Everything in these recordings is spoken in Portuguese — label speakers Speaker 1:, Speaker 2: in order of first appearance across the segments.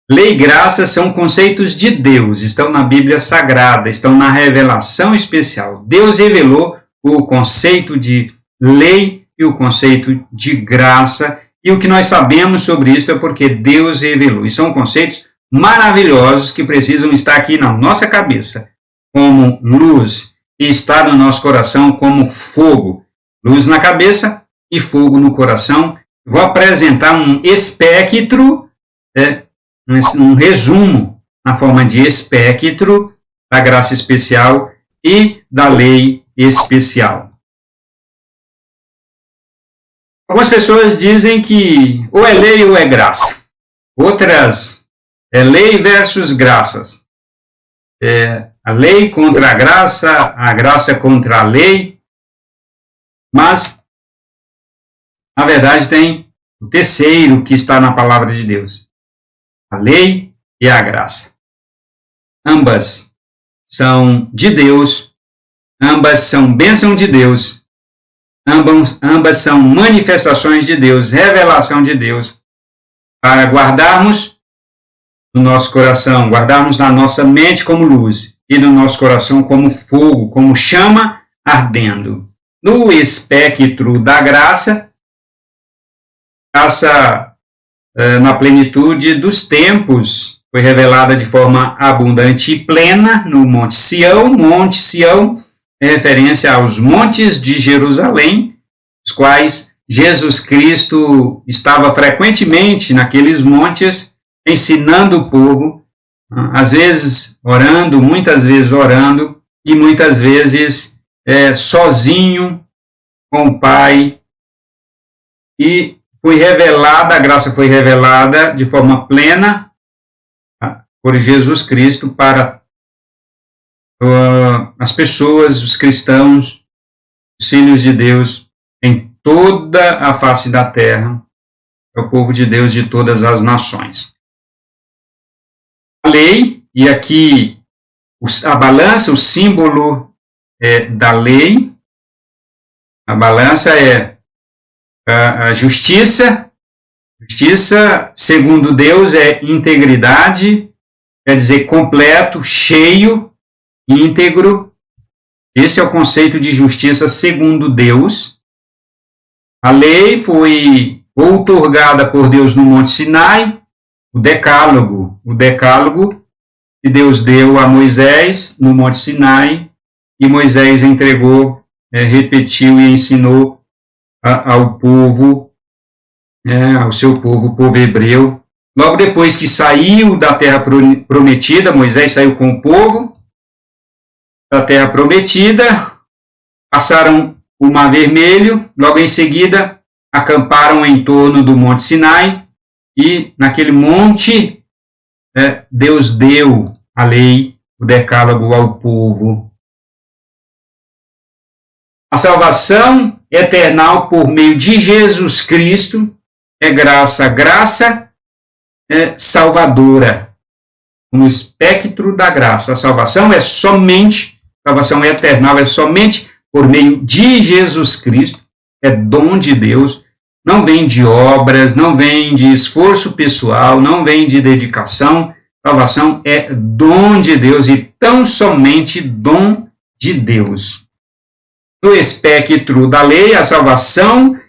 Speaker 1: Lei e graça são conceitos de Deus, estão na Bíblia Sagrada, estão na revelação especial. Deus revelou o conceito de lei e o conceito de graça, e o que nós sabemos sobre isso é porque Deus revelou. E são conceitos maravilhosos que precisam estar aqui na nossa cabeça, como luz, e estar no nosso coração como fogo. Luz na cabeça e fogo no coração. Vou apresentar um espectro, um resumo na forma de espectro da graça especial e da lei especial. Algumas pessoas dizem que ou é lei ou é graça. Outras, é lei versus graças. A lei contra a graça contra a lei. Mas, na verdade, tem o terceiro que está na palavra de Deus. A lei e a graça. Ambas são de Deus, ambas são bênção de Deus, ambas são manifestações de Deus, revelação de Deus, para guardarmos no nosso coração, guardarmos na nossa mente como luz e no nosso coração como fogo, como chama ardendo. No espectro da graça, na plenitude dos tempos, foi revelada de forma abundante e plena no Monte Sião. Monte Sião é referência aos montes de Jerusalém, os quais Jesus Cristo estava frequentemente naqueles montes, ensinando o povo, às vezes orando, muitas vezes orando, e muitas vezes sozinho com o Pai, e a graça foi revelada de forma plena por Jesus Cristo para as pessoas, os cristãos, os filhos de Deus, em toda a face da terra, é o povo de Deus de todas as nações. A lei, e aqui a balança, o símbolo da lei, a balança é a justiça. Justiça, segundo Deus, é integridade, quer dizer completo, cheio, íntegro. Esse é o conceito de justiça segundo Deus. A lei foi outorgada por Deus no Monte Sinai, o decálogo que Deus deu a Moisés no Monte Sinai, e Moisés entregou, repetiu e ensinou ao povo, ao seu povo, o povo hebreu. Logo depois que saiu da terra prometida, Moisés saiu com o povo da terra prometida, passaram o Mar Vermelho, logo em seguida acamparam em torno do Monte Sinai, e naquele monte Deus deu a lei, o decálogo ao povo. A salvação eternal por meio de Jesus Cristo é graça. Graça é salvadora. No espectro da graça, a salvação é somente, a salvação eternal é somente por meio de Jesus Cristo, é dom de Deus, não vem de obras, não vem de esforço pessoal, não vem de dedicação. Salvação é dom de Deus e tão somente dom de Deus. No espectro da lei, a salvação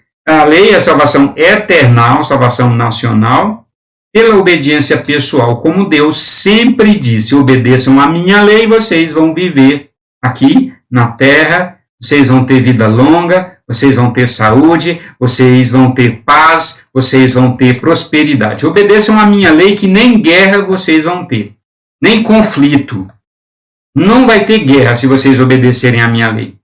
Speaker 1: eternal, salvação nacional, pela obediência pessoal, como Deus sempre disse: obedeçam a minha lei e vocês vão viver aqui na terra, vocês vão ter vida longa, vocês vão ter saúde, vocês vão ter paz, vocês vão ter prosperidade. Obedeçam a minha lei que nem guerra vocês vão ter, nem conflito. Não vai ter guerra se vocês obedecerem a minha lei.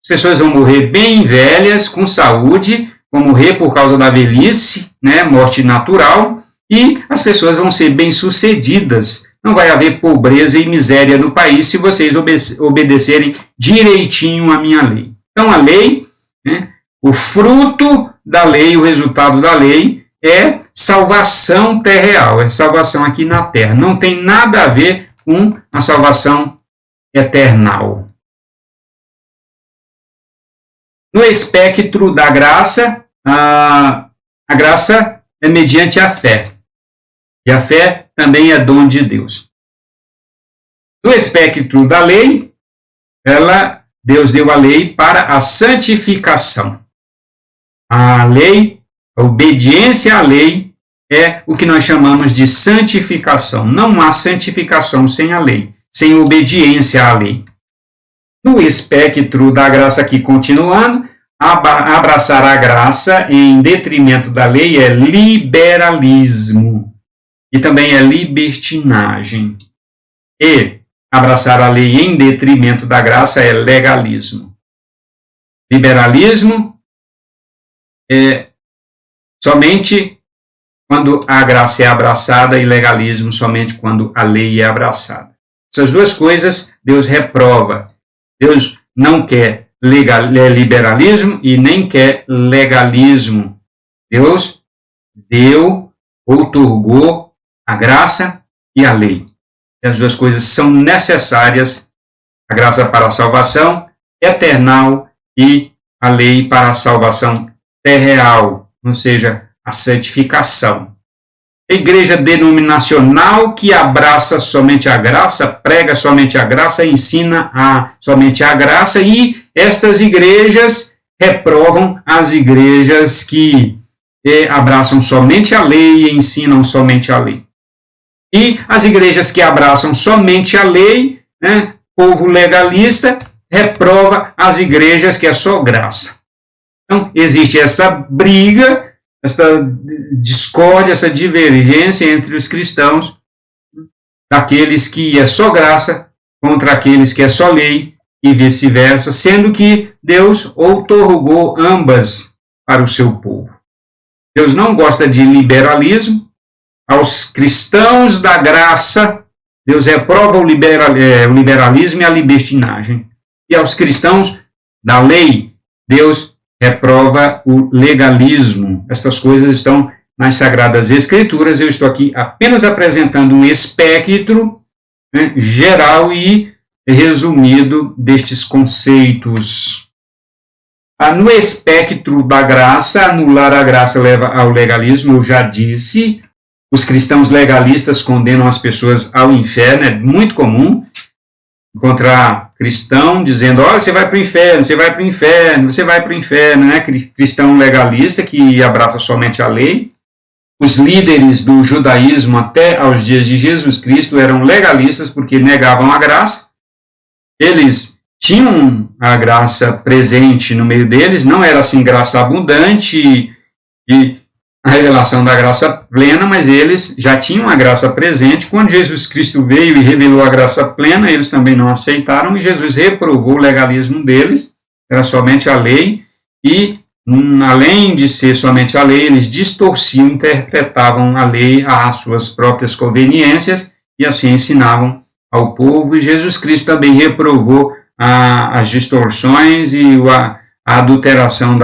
Speaker 1: As pessoas vão morrer bem velhas, com saúde, vão morrer por causa da velhice, morte natural, e as pessoas vão ser bem-sucedidas. Não vai haver pobreza e miséria no país se vocês obedecerem direitinho a minha lei. Então, a lei, o fruto da lei, o resultado da lei, é salvação terreal, é salvação aqui na terra. Não tem nada a ver com a salvação eternal. No espectro da graça, a graça é mediante a fé. E a fé também é dom de Deus. No espectro da lei, Deus deu a lei para a santificação. A lei, a obediência à lei, é o que nós chamamos de santificação. Não há santificação sem a lei, sem obediência à lei. No espectro da graça, aqui continuando, abraçar a graça em detrimento da lei é liberalismo e também é libertinagem. E abraçar a lei em detrimento da graça é legalismo. Liberalismo é somente quando a graça é abraçada e legalismo somente quando a lei é abraçada. Essas duas coisas Deus reprova. Deus não quer liberalismo e nem quer legalismo. Deus outorgou a graça e a lei. E as duas coisas são necessárias, a graça para a salvação eternal e a lei para a salvação terreal, ou seja, a santificação. A igreja denominacional que abraça somente a graça, prega somente a graça, ensina somente a graça, e estas igrejas reprovam as igrejas que abraçam somente a lei e ensinam somente a lei. E as igrejas que abraçam somente a lei, povo legalista, reprova as igrejas que é só graça. Então, existe essa briga, essa discórdia, essa divergência entre os cristãos, daqueles que é só graça contra aqueles que é só lei e vice-versa, sendo que Deus outorgou ambas para o seu povo. Deus não gosta de liberalismo. Aos cristãos da graça, Deus reprova o liberalismo e a libertinagem. E aos cristãos da lei, Deus reprova o legalismo. Estas coisas estão nas Sagradas Escrituras. Eu estou aqui apenas apresentando um espectro geral e resumido destes conceitos. No espectro da graça, anular a graça leva ao legalismo, eu já disse. Os cristãos legalistas condenam as pessoas ao inferno. É muito comum encontrar cristão dizendo: olha, você vai para o inferno, você vai para o inferno, você vai para o inferno, né? Cristão legalista que abraça somente a lei. Os líderes do judaísmo até aos dias de Jesus Cristo eram legalistas porque negavam a graça. Eles tinham a graça presente no meio deles, não era assim graça abundante e a revelação da graça plena, mas eles já tinham a graça presente. Quando Jesus Cristo veio e revelou a graça plena, eles também não aceitaram, e Jesus reprovou o legalismo deles, era somente a lei, e além de ser somente a lei, eles distorciam, interpretavam a lei às suas próprias conveniências, e assim ensinavam ao povo, e Jesus Cristo também reprovou as distorções e a adulteração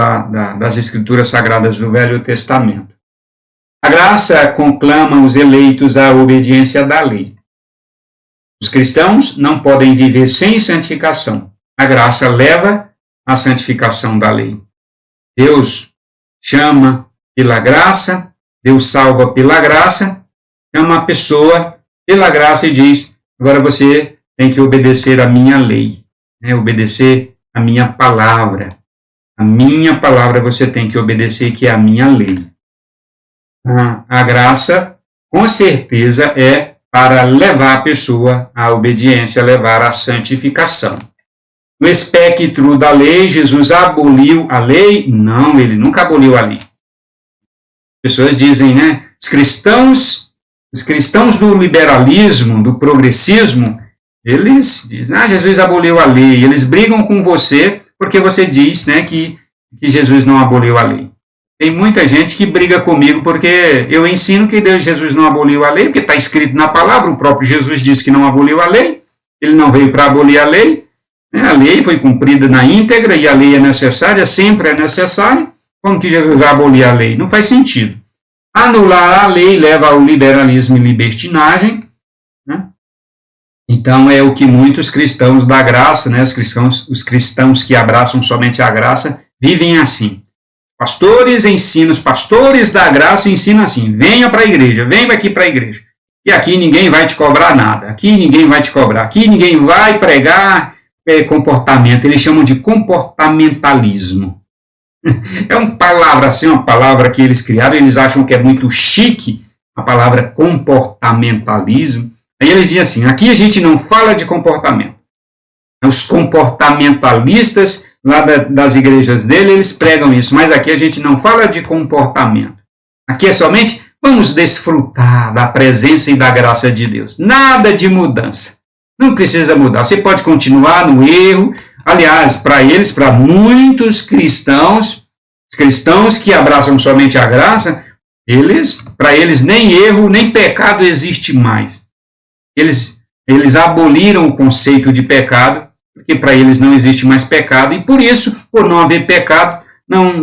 Speaker 1: das Escrituras Sagradas do Velho Testamento. A graça conclama os eleitos à obediência da lei. Os cristãos não podem viver sem santificação. A graça leva à santificação da lei. Deus chama pela graça, Deus salva pela graça, chama a pessoa pela graça e diz: agora você tem que obedecer a minha lei, obedecer a minha palavra. A minha palavra você tem que obedecer, que é a minha lei. A graça, com certeza, é para levar a pessoa à obediência, levar à santificação. No espectro da lei, Jesus aboliu a lei? Não, ele nunca aboliu a lei. Pessoas dizem, os cristãos do liberalismo, do progressismo, eles dizem, Jesus aboliu a lei. Eles brigam com você porque você diz que Jesus não aboliu a lei. Tem muita gente que briga comigo porque eu ensino que Jesus não aboliu a lei, porque está escrito na palavra, o próprio Jesus disse que não aboliu a lei, ele não veio para abolir a lei. A lei foi cumprida na íntegra e a lei é necessária, sempre é necessária. Como que Jesus vai abolir a lei? Não faz sentido. Anular a lei leva ao liberalismo e libertinagem. Então é o que muitos cristãos da graça, os cristãos que abraçam somente a graça, vivem assim. Os pastores da graça ensinam assim: venha para a igreja, venha aqui para a igreja. e aqui ninguém vai te cobrar nada, aqui ninguém vai te cobrar, aqui ninguém vai pregar comportamento. Eles chamam de comportamentalismo. É uma palavra assim, uma palavra que eles criaram, eles acham que é muito chique, a palavra comportamentalismo. Aí eles dizem assim, aqui a gente não fala de comportamento. Os comportamentalistas lá das igrejas dele, eles pregam isso, mas aqui a gente não fala de comportamento. Aqui é somente vamos desfrutar da presença e da graça de Deus. Nada de mudança. Não precisa mudar. Você pode continuar no erro. Aliás, para eles, para muitos cristãos, os cristãos que abraçam somente a graça, para eles nem erro, nem pecado existe mais. Eles aboliram o conceito de pecado, porque para eles não existe mais pecado, e por isso, por não haver pecado,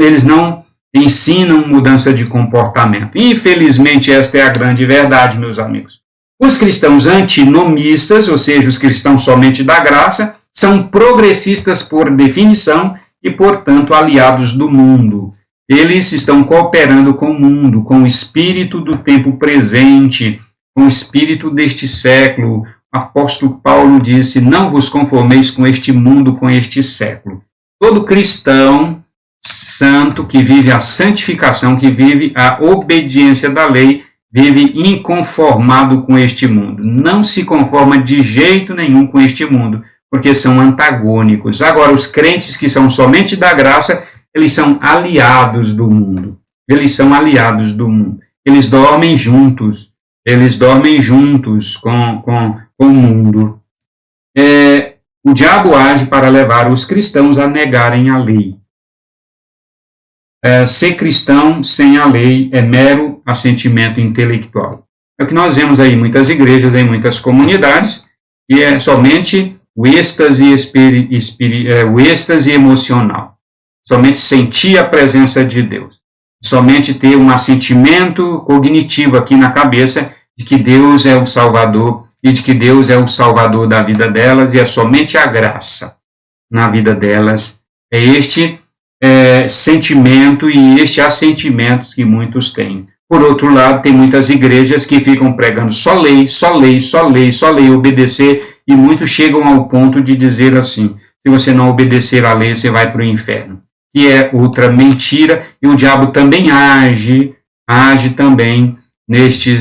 Speaker 1: eles não ensinam mudança de comportamento. Infelizmente, esta é a grande verdade, meus amigos. Os cristãos antinomistas, ou seja, os cristãos somente da graça, são progressistas por definição e, portanto, aliados do mundo. Eles estão cooperando com o mundo, com o espírito do tempo presente, com o espírito deste século. O apóstolo Paulo disse, não vos conformeis com este mundo, com este século. Todo cristão santo que vive a santificação, que vive a obediência da lei, vive inconformado com este mundo. Não se conforma de jeito nenhum com este mundo, porque são antagônicos. Agora, os crentes que são somente da graça, eles são aliados do mundo. Eles são aliados do mundo. Eles dormem juntos. Eles dormem juntos com o mundo. O diabo age para levar os cristãos a negarem a lei. Ser cristão sem a lei é mero assentimento intelectual. É o que nós vemos aí em muitas igrejas, em muitas comunidades, e é somente o êxtase emocional. Somente sentir a presença de Deus. Somente ter um assentimento cognitivo aqui na cabeça de que Deus é o Salvador e de que Deus é o Salvador da vida delas e é somente a graça na vida delas. É este sentimento e este assentimento que muitos têm. Por outro lado, tem muitas igrejas que ficam pregando só lei, só lei, só lei, só lei, obedecer, e muitos chegam ao ponto de dizer assim, se você não obedecer à lei, você vai para o inferno. Que é outra mentira, e o diabo também age também neste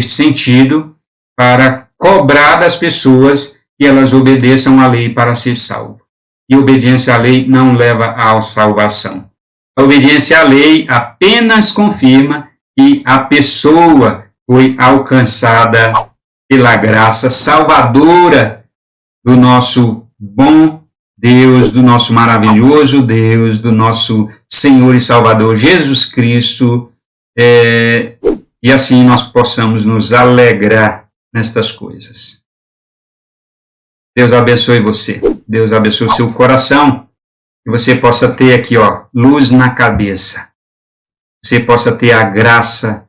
Speaker 1: sentido, para cobrar das pessoas que elas obedeçam à lei para ser salvo. E obediência à lei não leva à salvação. A obediência à lei apenas confirma que a pessoa foi alcançada pela graça salvadora do nosso bom Deus, do nosso maravilhoso Deus, do nosso Senhor e Salvador Jesus Cristo, e assim nós possamos nos alegrar nestas coisas. Deus abençoe você. Deus abençoe o seu coração. Que você possa ter aqui, luz na cabeça. Você possa ter a graça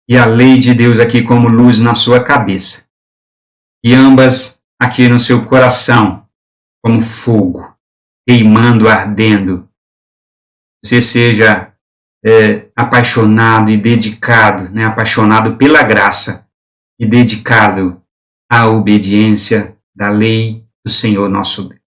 Speaker 1: e a lei de Deus aqui como luz na sua cabeça. E ambas aqui no seu coração, como fogo, queimando, ardendo. Você seja apaixonado e dedicado, apaixonado pela graça e dedicado à obediência da lei do Senhor nosso Deus.